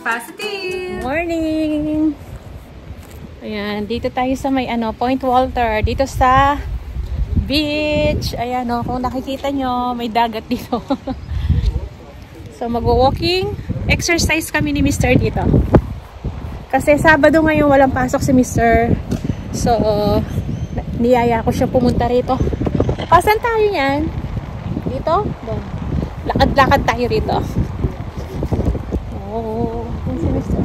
Positive! Morning! Ayan, dito tayo sa may Point Walter. Dito sa beach. Ayan kung nakikita nyo, may dagat dito. So, mag-walking exercise kami ni Mr. dito. Kasi Sabado ngayon walang pasok si Mr. So, niyaya ko siya pumunta rito. Pasan tayo yan? Dito? Doon. Lakad-lakad tayo rito. Oh, si Mr.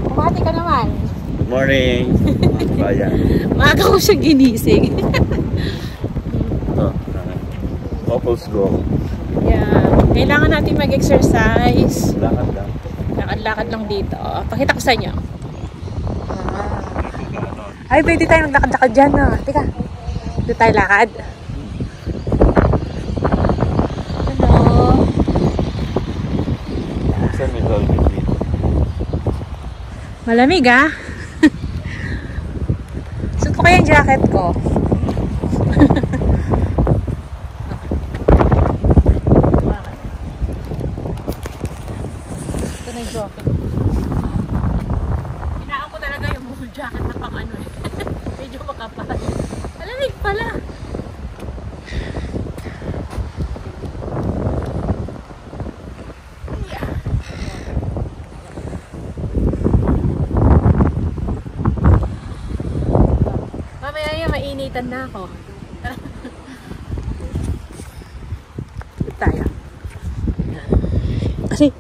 Kumati ka naman. Good morning. Bayan. Maaga ko siya ginising. Couples go. Yeah. Kailangan natin mag-exercise. Lakad lang. Lakad-lakad lang dito. Pakita ko sa inyo. Ay, pwede tayo maglakad-lakad dyan. Teka. Dito tayo lakad. Malamig Suot ko kaya yung jacket ko. Ito na yung jacket. Hinaan ko talaga yung wool jacket na pang medyo makapal. Malamig pala. Mainitan na ako. Dito tayo. Kasi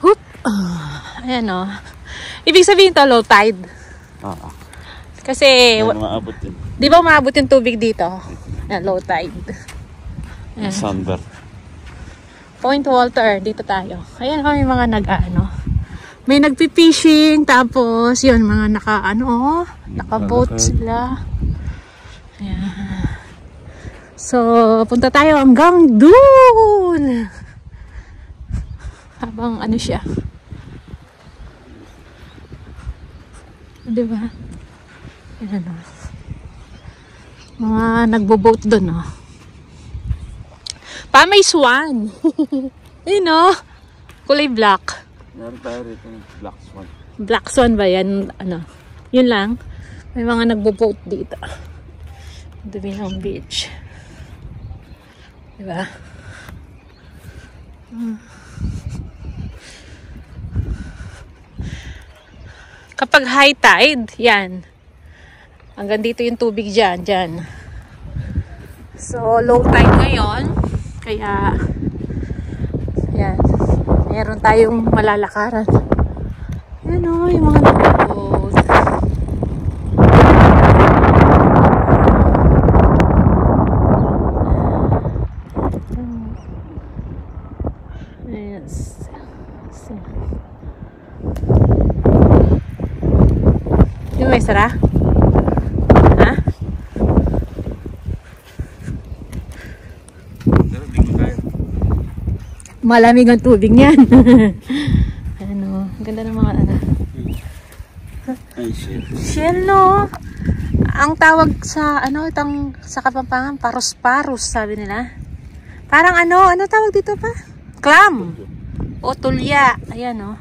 Hoop! Ayan ibig sabihin to low tide. Kasi di ba maabot yung tubig dito? Low tide. Sunburn. Point Walter, dito tayo. Ayan may mga may nagpi-fishing, tapos yun, mga naka-boat sila. Ayan. So, punta tayo hanggang doon. Habang siya. Diba? Ayan mga nagbo-boat doon may swan. Yun kulay black. Meron tayo rito ng black swan. Black swan ba yan? Yun lang. May mga nagbo-boat dito. Dumi ng beach. Diba? Kapag high tide, yan. Hanggang dito yung tubig dyan. So, low tide ngayon. Kaya, yan. Meron tayong malalakaran. Yan yung mga nagbo-boat. Yes. Yung may sara? Malamig ang tubig niyan. Ganda ng mga shell ang tawag sa sa Kapampangan paros-paros sabi nila. Parang ano tawag dito pa? Clam o tulya. Ayan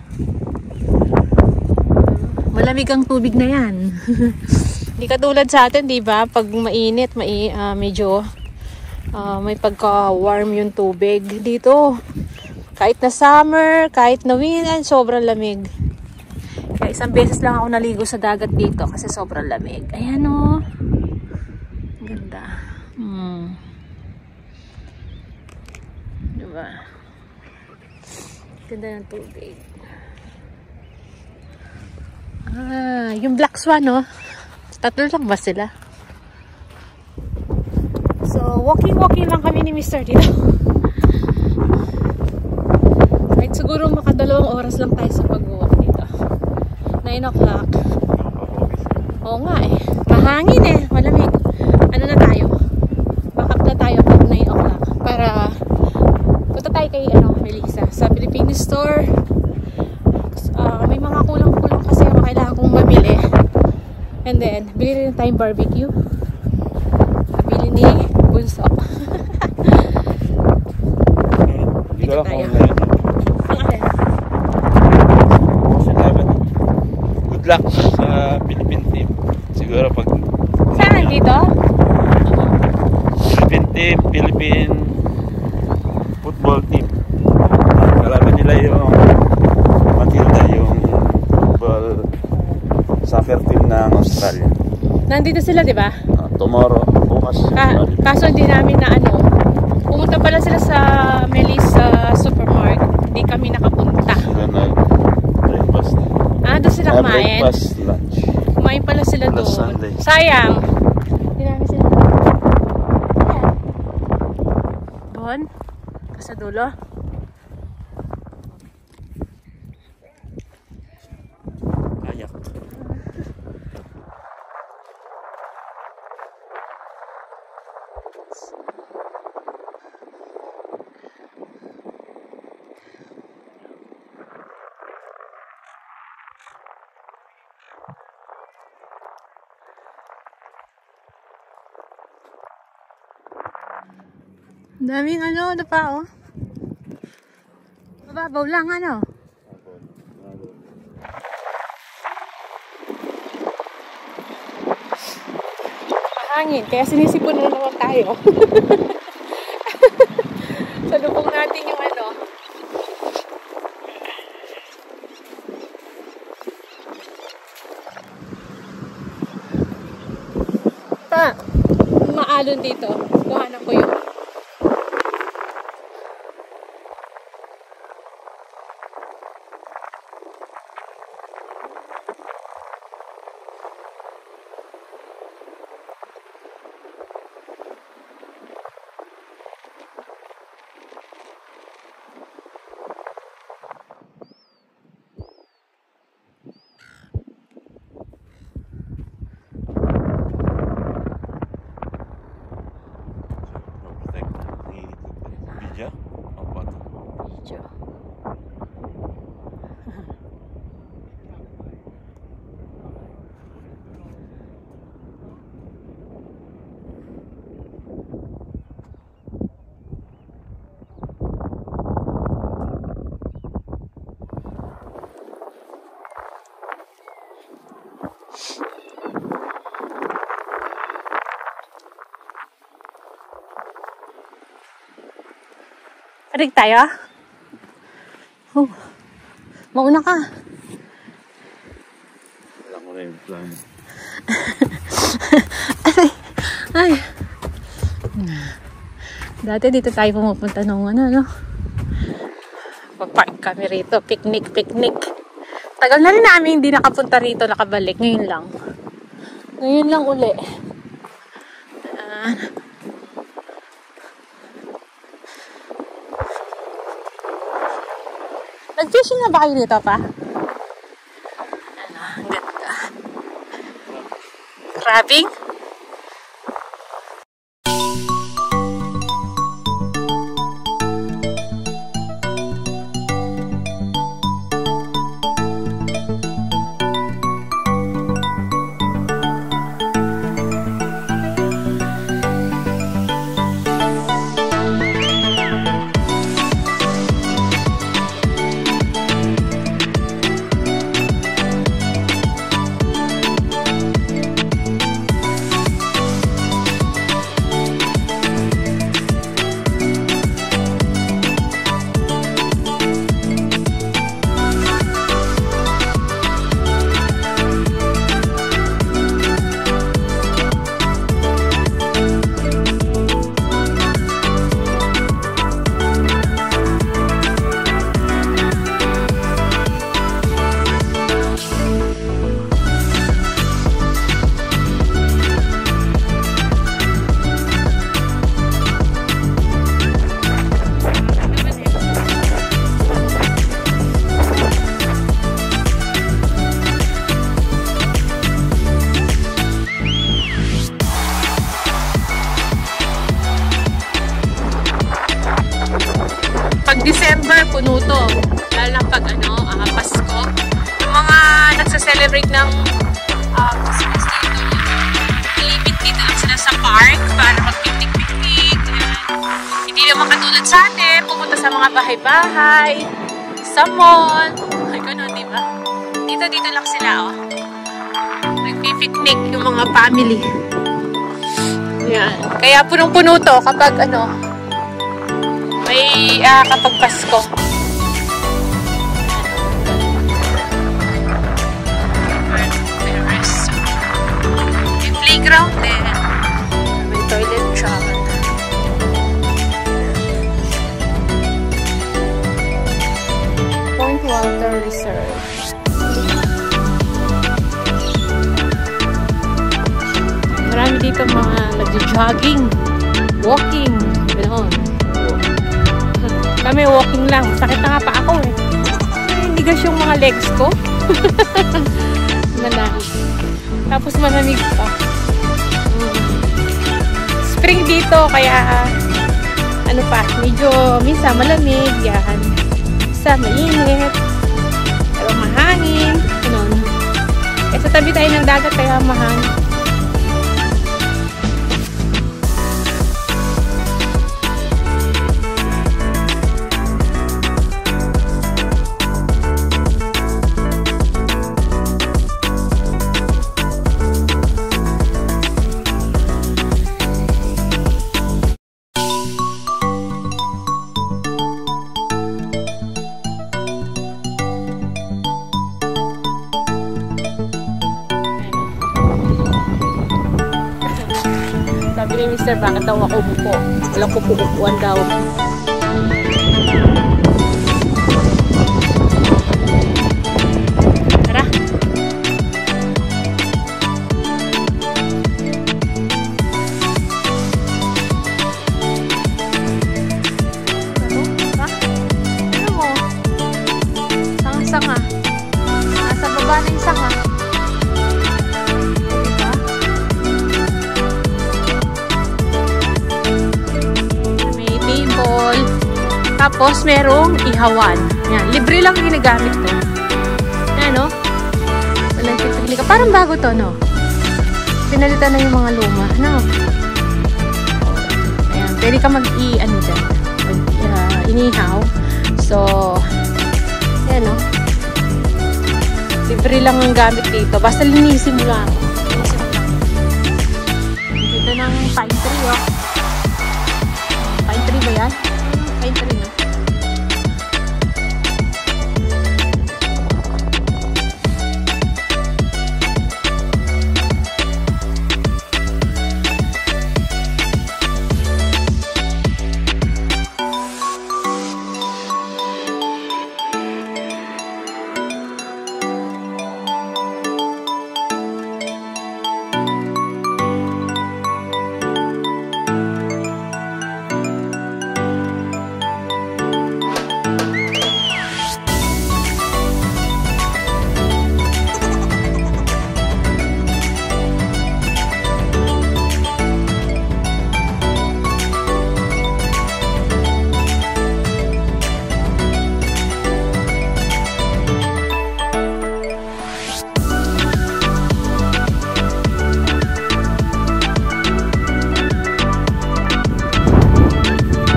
malamig ang tubig na yan. Hindi katulad sa atin, di ba? Pag mainit, medyo may pagka-warm yung tubig dito. Kahit na summer, kahit na winter, sobrang lamig. Kaya isang beses lang ako naligo sa dagat dito kasi sobrang lamig. Ayan ganda. Diba? Ganda ng tubig. Yung black swan tatlo lang ba sila? So, walking lang kami ni Mr. dito. Siguro makadalawang oras lang tayo sa pag-walk dito. 9 o'clock. Oo nga mahangin malamig. Na tayo? Back up na tayo pag 9 o'clock. Para punta tayo kay Melissa sa Philippine store. May mga kulang-kulang kasi kailangan kong mamili. And then, bili rin tayong barbecue. Bili ni Bunso. dito tayo. Ang alin? Good luck sa Philippine team. Siguro pag... Saan dito? Philippine team, Philippine football team. Kalaban nila yung Matilda, yung football soccer team ng Australia. Nandito sila, di ba? Tomorrow, bukas. Kaso hindi namin na ano. Pumunta pala sila sa Melis Supermarket. Hindi kami nakapunta. Sila nag-breakfast. Doon sila kumain. Breakfast, lunch. Kumain pala sila doon. Sunday. Sayang. Hindi namin sila. Ayan. Doon. Sa dulo. Ayak. Daming ano pa oh. Mababaw lang ano. Mahangin, kaya sinisipon na naman tayo. Salubong natin yung ano. Maalon dito. Kuhanan ko yun. Video? O foto? Video. Adik tayo? Oh. Mauna ka. Wala ko na yung plan. Ay. Dati dito tayo pumupunta nung ano, no? Papark kami rito. Picnic. Tagal na rin namin hindi nakapunta rito, nakabalik. Ngayon lang uli. Nag-fishing na ba kayo dito pa? Ano, ang ganda. Crabbing? December, puno to. Lalo na pag Pasko. Yung mga nagsa-celebrate ng Christmas dito, ilipit dito lang sila sa park para mag-picnic. Yan. Hindi naman katulad sa atin, pupunta sa mga bahay-bahay, sa mall. Ay, ganun, di ba? Dito lang sila, oh. Nagpipiknik yung mga family. Yan. Kaya punong-puno to kapag, ano, may, kapag Pasko. May playground din. May toilet siya. Point Walter Reserve. Marami dito mga nag-jogging, walking, ganoon. Kami walking lang. Sakit na nga pa ako eh. Hinigas yung mga legs ko. Malamig. Tapos malamig pa. Spring dito kaya ano pa, medyo minsan malamig yan. Minsan mainit. Pero mahangin. Ganun. Eh sa tabi tayo ng dagat kaya mahangin. Sabi ni Mr. bakit daw ako buko? Walang kupukupuan daw. Tara. Ano mo? Sanga-sanga. Nasa baba na yung sanga. Tapos, merong ihawan. Yan. Libre lang ginagamit to. Yan, no? Walang titili ka. Parang bago to, no? Pinalitan na yung mga luma, no? Ayan. Pwede ka mag-i-ano dyan. Inihaw. So, yan, no? Libre lang ang gamit dito. Basta linisin mo lang. Linisin mo lang. Dito ng pine tree, oh. Pine tree ba yan? Pine tree, no?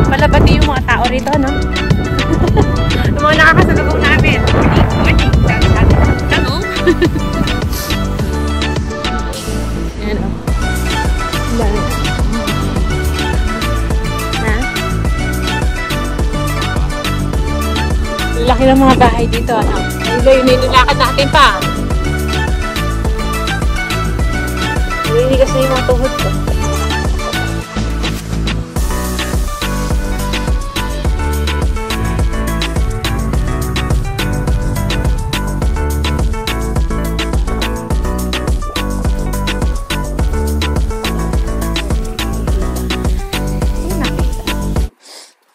Malabati yung mga tao rito, no? Yung mga nakakasalubong namin. Morning. Hello? Yan, o. Ha? Laki ng mga bahay dito, ano? Ayun, nilakad natin pa. Nililigas na yung mga tuhod ko.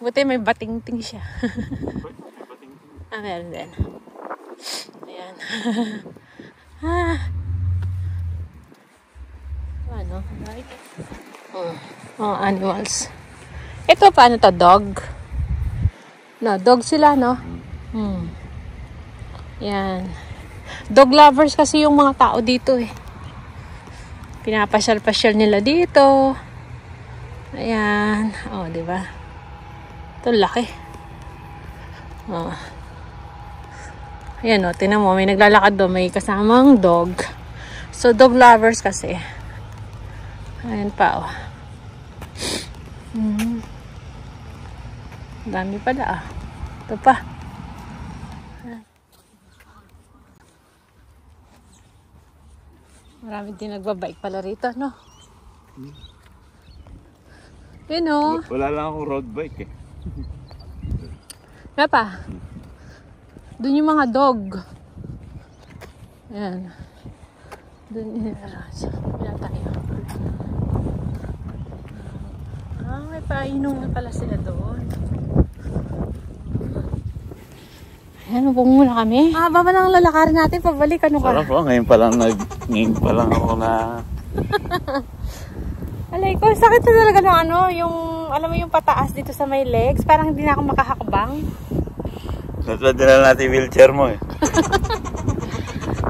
Buti may bating-ting siya. Meron din. Ayan. Ano? Right? Animals. Ito, paano to? Dog? No, dog sila, no? Yan. Dog lovers kasi yung mga tao dito, eh. Pinapasyal-pasyal nila dito. Ayan. Oh, di ba? Ito laki. Oh. Ayan o, tinan mo, may naglalakad doon, may kasamang dog. So, dog lovers kasi. Ayan pa o. Dami pala ah. Ito pa. Marami din nagbabike pala rito, no? Yun o. Wala lang akong road bike eh. Wala pa. Doon yung mga dog. Ayan. Doon yun. Wala tayo. Ah, may painuman pala sila doon. Ayan, upo muna kami. Ah, baba lang lalakarin natin. Pabalik, ano ka? Sarap po, ngayon pa lang ako na... Alay ko, sakit na talaga ng ano, yung, alam mo yung pataas dito sa may legs. Parang hindi na ako makahakbang. Natulad din na natin wheelchair mo eh.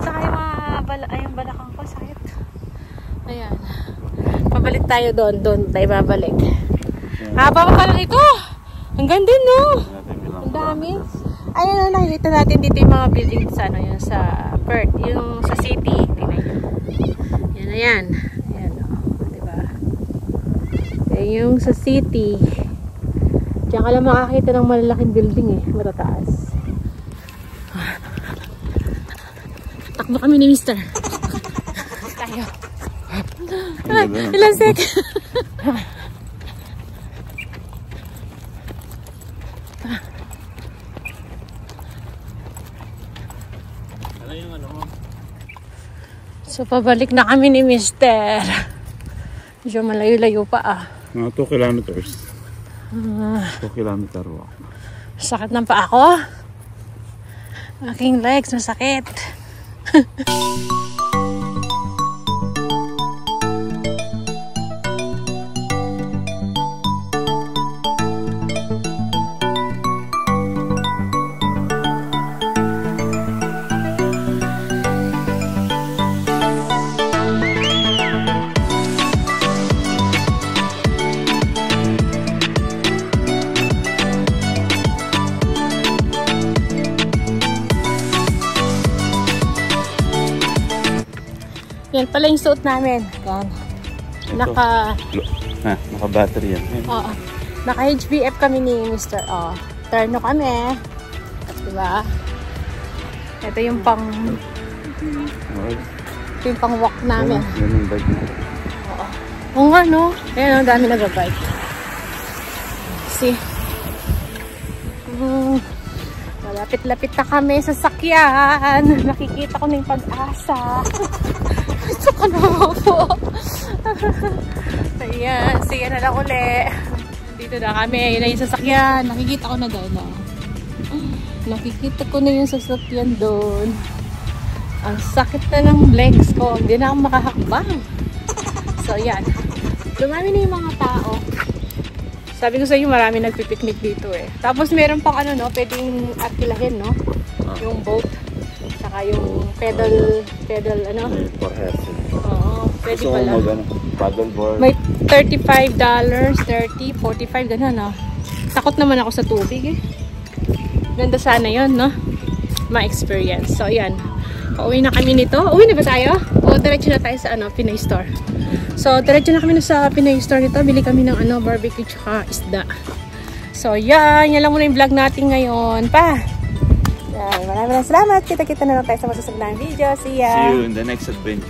Saka yung balakang ko, sakit. Ayan. Pabalik tayo doon tayo babalik. Haba pa lang ito. Hanggang din, no? Ang dami. Ayan na, nakikita natin dito yung mga building sa, ano, yun, sa Perth, yung sa city. Yan, ayan. Ayan, o. Diba? Ayan yung sa city. Diyan ka lang makakita ng malalaking building eh. Matataas. Takbo kami ni Mister. Tayo. Ilang sek. So, pabalik na kami ni Mister. Medyo malayo-layo pa ah. Mga 2 kilometers. 2 kilometer walk. Sakit ng paa ko. Aking legs masakit. Yan pala yung suot namin. Yan. Naka-battery yan. Oo. Naka-HBF kami ni Mr. Oh. Terno kami. Diba? Ito yung pang... Ito yung pang walk namin. Yan yung bike na. Oo. Oo nga, no? Ayan, ang dami nag-bike. See? Malapit-lapit na kami sa sakyan. Nakikita ko na yung pag-asa. Ito ka na po. Ayan, sige na lang uli. Dito na kami. Yun na yung sasakyan. Nakikita ko na doon. No? Nakikita ko na yung sasakyan doon. Ang sakit na ng legs ko. Hindi na ako makahakbang. So, yan. Dumami na yung mga tao. Sabi ko sa inyo, marami nagpipiknik dito eh. Tapos meron pang ano, no? Pwedeng arkilahin, no? Yung boat. Saka yung pedal, ano? Oo, pwede so, pala. Paddleboard. May $35, 30, 45, gano'n, no? Takot naman ako sa tubig, eh. Ganda sana yun, no? Ma-experience. So, yan. Pauwi na kami nito. Uwi na ba tayo? O, diretso na tayo sa, ano, Pinoy Store. So, diretso na kami sa Pinoy Store nito. Bili kami ng, ano, barbecue tsaka isda. So, yan. Yan lang muna yung vlog natin ngayon. Pa! Yan. Maraming salamat. Kita-kita na lang tayo sa masusunod na video. See ya! See you in the next adventure.